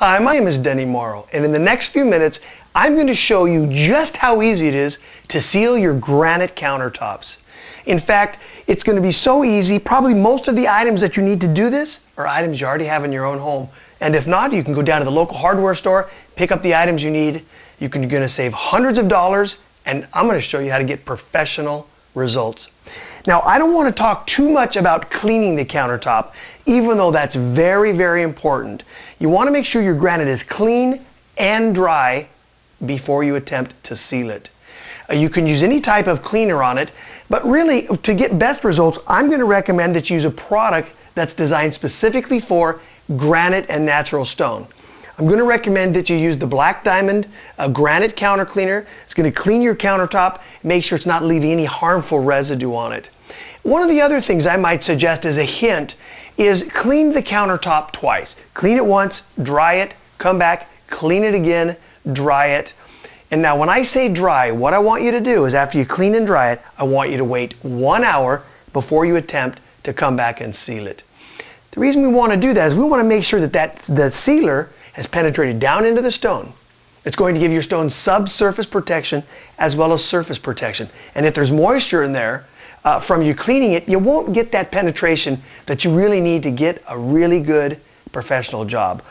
Hi, my name is Denny Morrow, and in the next few minutes, I'm going to show you just how easy it is to seal your granite countertops. In fact, it's going to be so easy, probably most of the items that you need to do this are items you already have in your own home. And if not, you can go down to the local hardware store, pick up the items you need. You're going to save hundreds of dollars, and I'm going to show you how to get professional results. Now, I don't want to talk too much about cleaning the countertop, even though that's very, very important. You want to make sure your granite is clean and dry before you attempt to seal it. You can use any type of cleaner on it, but really, to get best results, I'm going to recommend that you use a product that's designed specifically for granite and natural stone. I'm going to recommend that you use the Black Diamond Granite Counter Cleaner. It's going to clean your countertop, make sure it's not leaving any harmful residue on it. One of the other things I might suggest as a hint is clean the countertop twice. Clean it once, dry it, come back, clean it again, dry it. And now when I say dry, what I want you to do is after you clean and dry it, I want you to wait 1 hour before you attempt to come back and seal it. The reason we want to do that is we want to make sure that the sealer has penetrated down into the stone. It's going to give your stone subsurface protection as well as surface protection. And if there's moisture in there from you cleaning it, you won't get that penetration that you really need to get a really good professional job.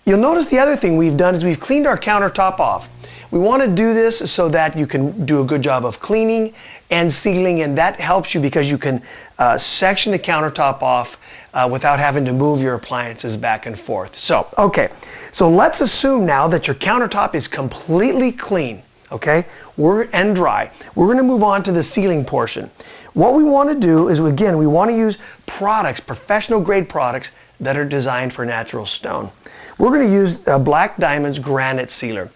You'll notice the other thing we've done is we've cleaned our countertop off. We want to do this so that you can do a good job of cleaning and sealing, and that helps you because you can section the countertop off without having to move your appliances back and forth. So let's assume now that your countertop is completely clean, okay, and dry. We're going to move on to the sealing portion. What we want to do is, again, we want to use products, professional grade products that are designed for natural stone. We're going to use Black Diamond's Granite Sealer.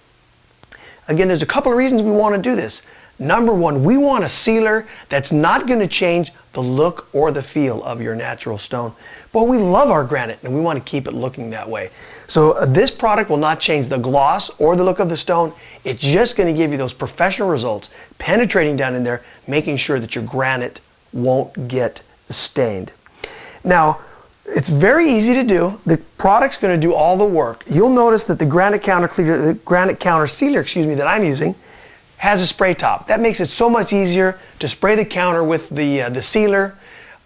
Again, there's a couple of reasons we want to do this. Number one, we want a sealer that's not going to change the look or the feel of your natural stone. But we love our granite and we want to keep it looking that way. So this product will not change the gloss or the look of the stone. It's just going to give you those professional results, penetrating down in there, making sure that your granite won't get stained. Now, it's very easy to do. The product's going to do all the work. You'll notice that the granite counter sealer, that I'm using, has a spray top. That makes it so much easier to spray the counter with the sealer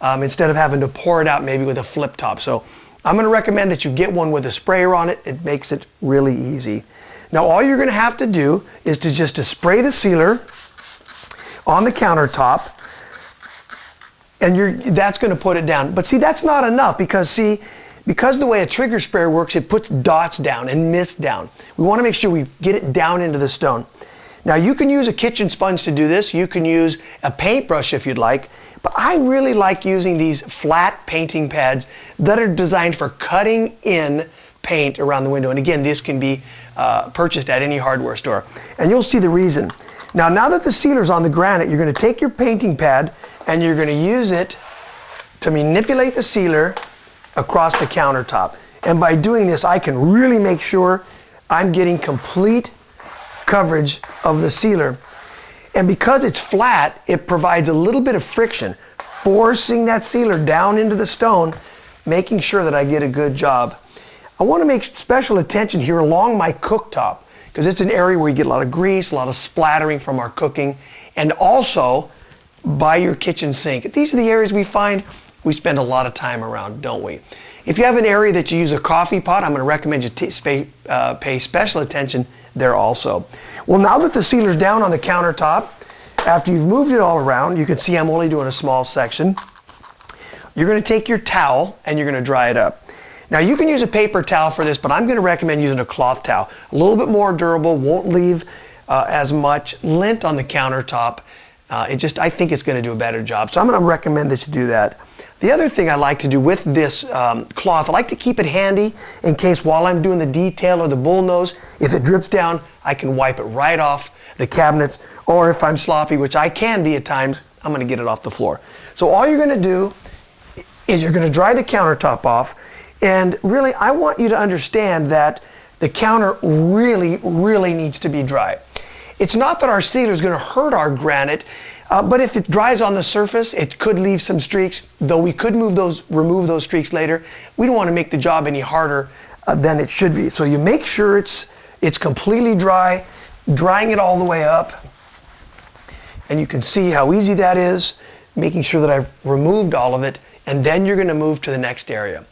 instead of having to pour it out maybe with a flip top. So I'm going to recommend that you get one with a sprayer on it. It makes it really easy. Now all you're going to have to do is to spray the sealer on the countertop, and that's going to put it down. But see, that's not enough because the way a trigger sprayer works, it puts dots down and mist down. We want to make sure we get it down into the stone. Now you can use a kitchen sponge to do this. You can use a paintbrush if you'd like, but I really like using these flat painting pads that are designed for cutting in paint around the window. And again, this can be purchased at any hardware store. And you'll see the reason. Now that the sealer's on the granite, you're going to take your painting pad and you're going to use it to manipulate the sealer across the countertop. And by doing this, I can really make sure I'm getting complete coverage of the sealer. And because it's flat, it provides a little bit of friction, forcing that sealer down into the stone, making sure that I get a good job. I want to make special attention here along my cooktop because it's an area where you get a lot of grease, a lot of splattering from our cooking, and also by your kitchen sink. These are the areas we find we spend a lot of time around, don't we? If you have an area that you use a coffee pot, I'm going to recommend you pay special attention there also. Well, now that the sealer's down on the countertop, after you've moved it all around, you can see I'm only doing a small section. You're going to take your towel and you're going to dry it up. Now you can use a paper towel for this, but I'm going to recommend using a cloth towel. A little bit more durable, won't leave as much lint on the countertop. I think it's going to do a better job. So I'm going to recommend that you do that. The other thing I like to do with this cloth, I like to keep it handy in case while I'm doing the detail or the bullnose, if it drips down, I can wipe it right off the cabinets, or if I'm sloppy, which I can be at times, I'm going to get it off the floor. So all you're going to do is you're going to dry the countertop off, and really I want you to understand that the counter really, really needs to be dry. It's not that our sealer is going to hurt our granite, but if it dries on the surface, it could leave some streaks, though we could remove those streaks later. We don't want to make the job any harder than it should be. So you make sure it's completely dry, drying it all the way up. And you can see how easy that is, making sure that I've removed all of it, and then you're going to move to the next area.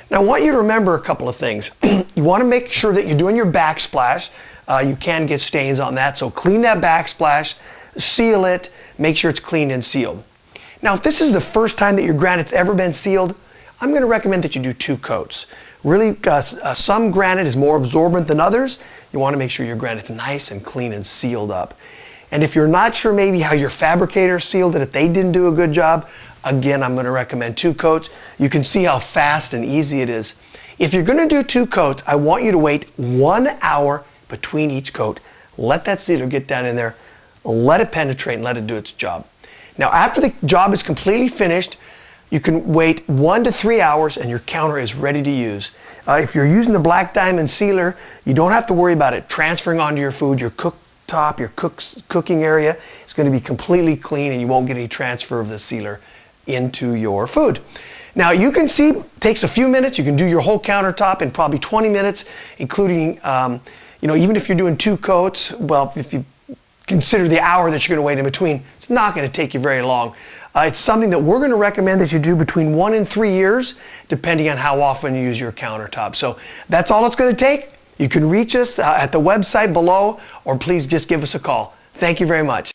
Now I want you to remember a couple of things. You want to make sure that you're doing your backsplash. You can get stains on that, so clean that backsplash, seal it, make sure it's clean and sealed. Now if this is the first time that your granite's ever been sealed, I'm going to recommend that you do 2 coats. Really, some granite is more absorbent than others. You want to make sure your granite's nice and clean and sealed up. And if you're not sure maybe how your fabricator sealed it, if they didn't do a good job, again, I'm going to recommend 2 coats. You can see how fast and easy it is. If you're going to do 2 coats, I want you to wait 1 hour between each coat. Let that sealer get down in there, let it penetrate, and let it do its job. Now, after the job is completely finished, you can wait 1 to 3 hours and your counter is ready to use. If you're using the Black Diamond Sealer, you don't have to worry about it transferring onto your food. Your cooktop, your cooking area is going to be completely clean and you won't get any transfer of the sealer into your food. Now you can see it takes a few minutes. You can do your whole countertop in probably 20 minutes, including, even if you're doing 2 coats, well, if you consider the hour that you're going to wait in between, it's not going to take you very long. It's something that we're going to recommend that you do between 1 and 3 years, depending on how often you use your countertop. So that's all it's going to take. You can reach us at the website below, or please just give us a call. Thank you very much.